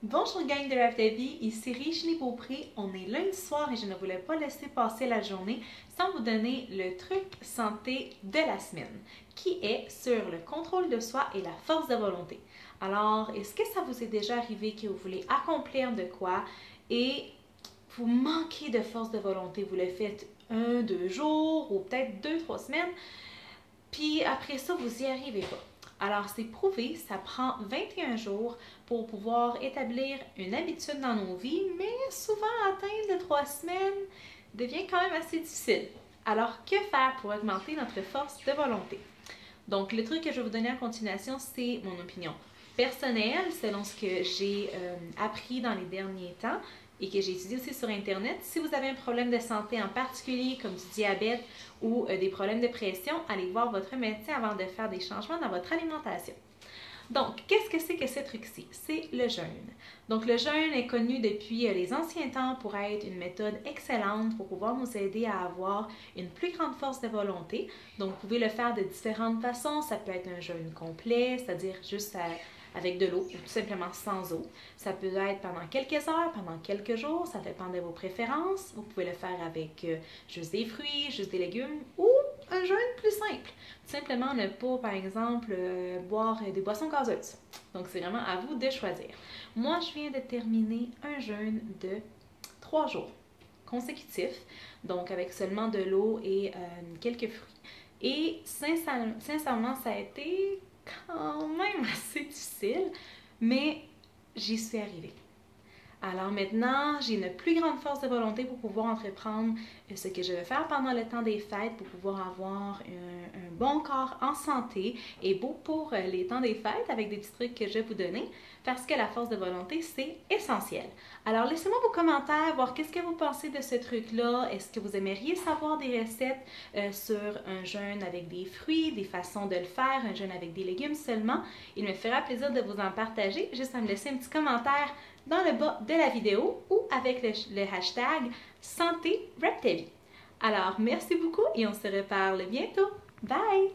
Bonjour gang de Rêve de vie, ici Réginie Beaupré. On est lundi soir et je ne voulais pas laisser passer la journée sans vous donner le truc santé de la semaine, qui est sur le contrôle de soi et la force de volonté. Alors, est-ce que ça vous est déjà arrivé que vous voulez accomplir de quoi et vous manquez de force de volonté? Vous le faites 1, 2 jours ou peut-être 2, 3 semaines, puis après ça, vous n'y arrivez pas. Alors, c'est prouvé, ça prend 21 jours pour pouvoir établir une habitude dans nos vies, mais souvent atteindre 3 semaines devient quand même assez difficile. Alors, que faire pour augmenter notre force de volonté? Donc, le truc que je vais vous donner en continuation, c'est mon opinion personnelle, selon ce que j'ai appris dans les derniers temps et que j'ai étudié aussi sur Internet. Si vous avez un problème de santé en particulier, comme du diabète ou des problèmes de pression, allez voir votre médecin avant de faire des changements dans votre alimentation. Donc, qu'est-ce que c'est que ce truc-ci? C'est le jeûne. Donc, le jeûne est connu depuis les anciens temps pour être une méthode excellente pour pouvoir nous aider à avoir une plus grande force de volonté. Donc, vous pouvez le faire de différentes façons. Ça peut être un jeûne complet, c'est-à-dire juste avec de l'eau ou tout simplement sans eau. Ça peut être pendant quelques heures, pendant quelques jours, ça dépend de vos préférences. Vous pouvez le faire avec juste des fruits, juste des légumes ou un jeûne plus simple. Tout simplement ne pas, par exemple, boire des boissons gazeuses. Donc, c'est vraiment à vous de choisir. Moi, je viens de terminer un jeûne de 3 jours consécutifs, donc avec seulement de l'eau et quelques fruits. Et sincèrement, ça a été quand même assez difficile, mais j'y suis arrivée. Alors maintenant, j'ai une plus grande force de volonté pour pouvoir entreprendre ce que je veux faire pendant le temps des fêtes, pour pouvoir avoir un bon corps en santé et beau pour les temps des fêtes avec des petits trucs que je vais vous donner, parce que la force de volonté, c'est essentiel. Alors laissez-moi vos commentaires, voir qu'est-ce que vous pensez de ce truc-là. Est-ce que vous aimeriez savoir des recettes sur un jeûne avec des fruits, des façons de le faire, un jeûne avec des légumes seulement? Il me fera plaisir de vous en partager, juste à me laisser un petit commentaire dans le bas de la vidéo ou avec le hashtag Santé Rêve ta vie. Alors, merci beaucoup et on se reparle bientôt. Bye!